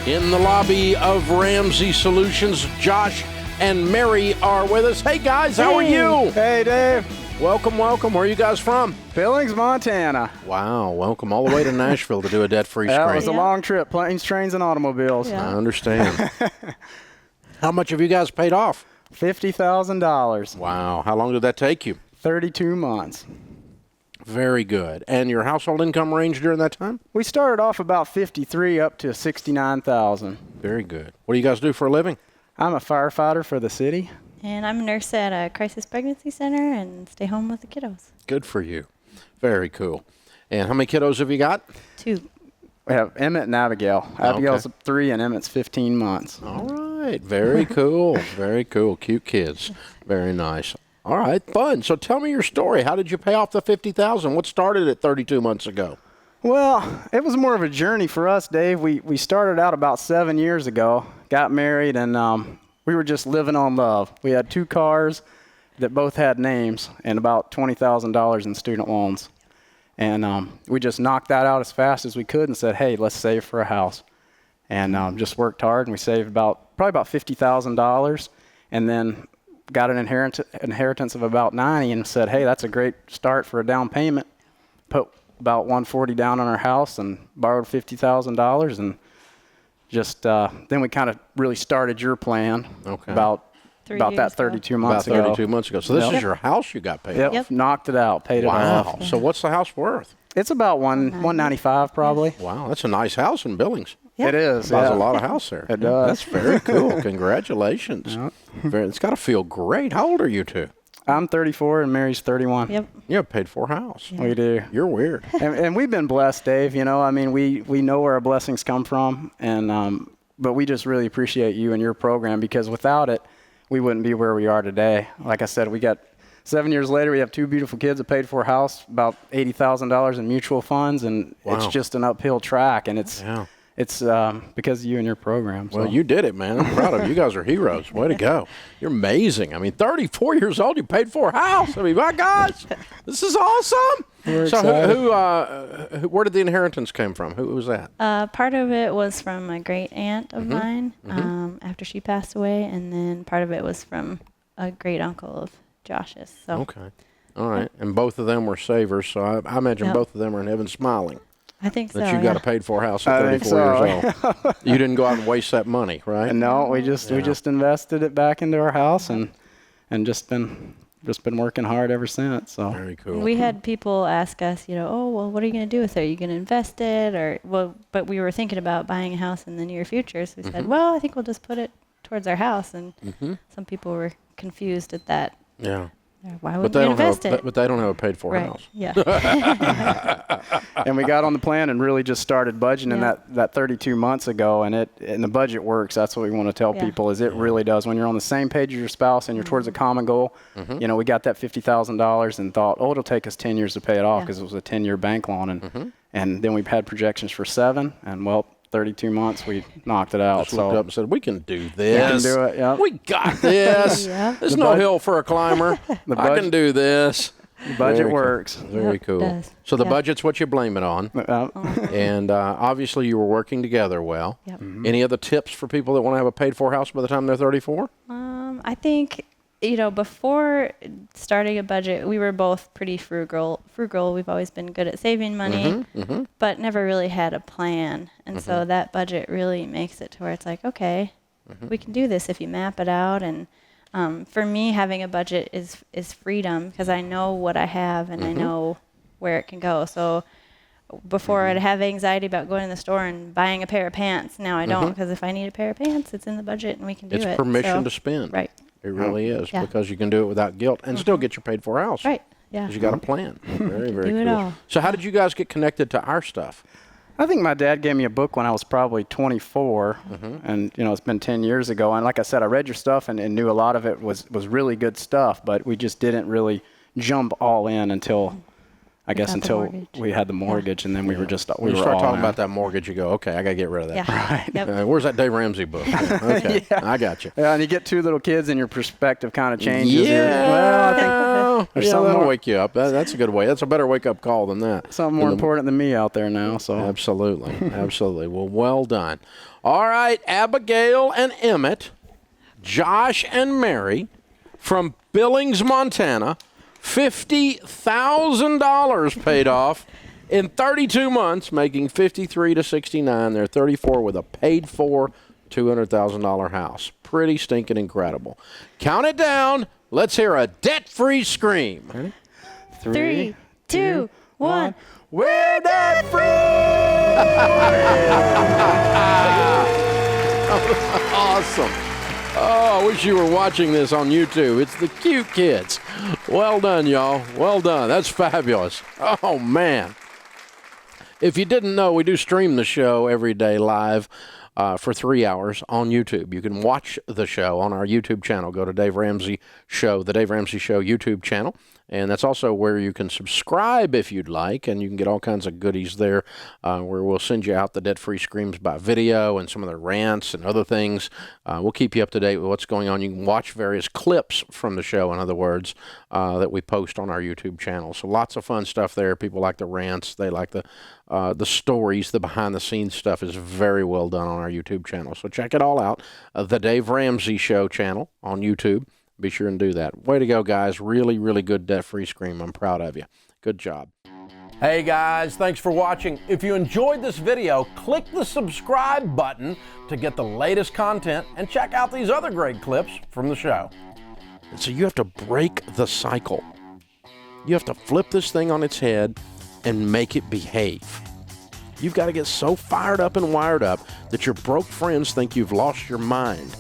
In the lobby of Ramsey Solutions, Josh and Mary are with us. Hey, guys, how are you? Hey, Dave. Welcome, welcome. Where are you guys from? Billings, Montana. Wow, welcome all the way to Nashville to do a debt-free screen. That was a long trip, planes, trains, and automobiles. I understand. How much have you guys paid off? $50,000. Wow. How long did that take you? 32 months. Very good. And your household income range during that time? We started off about 53 up to 69,000. Very good. What do you guys do for a living? I'm a firefighter for the city. And I'm a nurse at a crisis pregnancy center and stay home with the kiddos. Good for you. Very cool. And how many kiddos have you got? 2. We have Emmett and Abigail. Abigail's 3 and Emmett's 15 months. All right. Very cool. Very cool. Cute kids. Very nice. All right. Fun. So tell me your story. How did you pay off the $50,000? What started it 32 months ago? Well, it was more of a journey for us, Dave. We started out about 7 years ago, got married, and we were just living on love. We had 2 cars that both had names and about $20,000 in student loans. And we just knocked that out as fast as we could and said, hey, let's save for a house. And just worked hard, and we saved probably about $50,000, and then got an inheritance of about $90,000 and said, hey, that's a great start for a down payment. Put about $140,000 down on our house and borrowed $50,000, and just then we kind of really started your plan about that 32 months ago. About 32 months ago. So this is your house you got paid off? Yep, knocked it out, paid it off. Wow. So what's the house worth? It's about $195 probably. Wow, that's a nice house in Billings. Yep. It is. Buys a lot of house there. It does. That's very cool. Congratulations. It's got to feel great. How old are you two? I'm 34 and Mary's 31. Yep. You have paid for a house. We do. You're weird. And we've been blessed, Dave. You know, I mean, we know where our blessings come from, and but we just really appreciate you and your program, because without it, we wouldn't be where we are today. Like I said, we got 7 years later, we have 2 beautiful kids, a paid for house, about $80,000 in mutual funds, and it's just an uphill track, and it's because of you and your program. So. Well, you did it, man. I'm proud of you. You guys are heroes. Way to go. You're amazing. I mean, 34 years old, you paid for a house. I mean, my gosh, this is awesome. We're so excited. where did the inheritance come from? Who was that? Part of it was from a great aunt of mine after she passed away, and then part of it was from a great uncle of Josh's. So. Okay. All right. And both of them were savers, so I imagine both of them are in heaven smiling. I think so. That you got a paid for house at 34 years old. You didn't go out and waste that money, right? No, we just invested it back into our house and just been working hard ever since. So very cool. We had people ask us, oh, well, what are you going to do with it? Are you going to invest it, but we were thinking about buying a house in the near future. So we said, well, I think we'll just put it towards our house. And some people were confused at that. Yeah. Why would we invest it? But they don't have a paid for house. Yeah. And we got on the plan and really just started budgeting that 32 months ago, and the budget works. That's what we want to tell people is it really does. When you're on the same page as your spouse and you're towards a common goal, we got that $50,000 and thought, it'll take us 10 years to pay it off because it was a 10-year bank loan, and then we've had projections for 7, and 32 months, we knocked it out. Just looked up and said, we can do this. We can do it, yeah. We got this. There's no hill for a climber. I can do this. The budget works. Very cool. It does. So the budget's what you blame it on. And obviously you were working together well. Yep. Any other tips for people that want to have a paid-for house by the time they're 34? I think, before starting a budget, we were both pretty frugal. We've always been good at saving money, but never really had a plan. And so that budget really makes it to where it's like, okay, we can do this if you map it out. And for me, having a budget is freedom, because I know what I have and I know where it can go. So before I'd have anxiety about going to the store and buying a pair of pants. Now I don't, because if I need a pair of pants, it's in the budget and we can do it. It's permission to spend. Right. It really is, because you can do it without guilt and still get your paid-for house. Right. Yeah. Because you got a plan. Very, very Do it cool. all. So how did you guys get connected to our stuff? I think my dad gave me a book when I was probably 24, and it's been 10 years ago. And like I said, I read your stuff and knew a lot of it was really good stuff, but we just didn't really jump all in until we had the mortgage, and then we were just When you start talking about that mortgage, you go, okay, I got to get rid of that. Yeah. Right. Yep. Where's that Dave Ramsey book? Okay, I got you. Yeah, and you get 2 little kids, and your perspective kind of changes. Yeah. Well, There's yeah, something that'll more- wake you up. That's a good way. That's a better wake-up call than that. Something more important than me out there now. So Absolutely. Absolutely. Well done. All right, Abigail and Emmett, Josh and Mary from Billings, Montana, $50,000 paid off in 32 months, making 53 to 69. They're 34 with a paid-for $200,000 house. Pretty stinking incredible. Count it down. Let's hear a debt-free scream. Ready? 3, 2, 1. We're debt free. Awesome. Oh, I wish you were watching this on YouTube. It's the cute kids. Well done, y'all. Well done. That's fabulous. Oh, man. If you didn't know, we do stream the show every day live for 3 hours on YouTube. You can watch the show on our YouTube channel. Go to Dave Ramsey Show, the Dave Ramsey Show YouTube channel. And that's also where you can subscribe if you'd like, and you can get all kinds of goodies there where we'll send you out the debt-free screams by video and some of the rants and other things. We'll keep you up to date with what's going on. You can watch various clips from the show, in other words, that we post on our YouTube channel. So lots of fun stuff there. People like the rants. They like the stories. The behind-the-scenes stuff is very well done on our YouTube channel. So check it all out. The Dave Ramsey Show channel on YouTube. Be sure and do that. Way to go, guys. Really, really good debt-free scream. I'm proud of you. Good job. Hey, guys. Thanks for watching. If you enjoyed this video, click the subscribe button to get the latest content and check out these other great clips from the show. So you have to break the cycle. You have to flip this thing on its head and make it behave. You've got to get so fired up and wired up that your broke friends think you've lost your mind.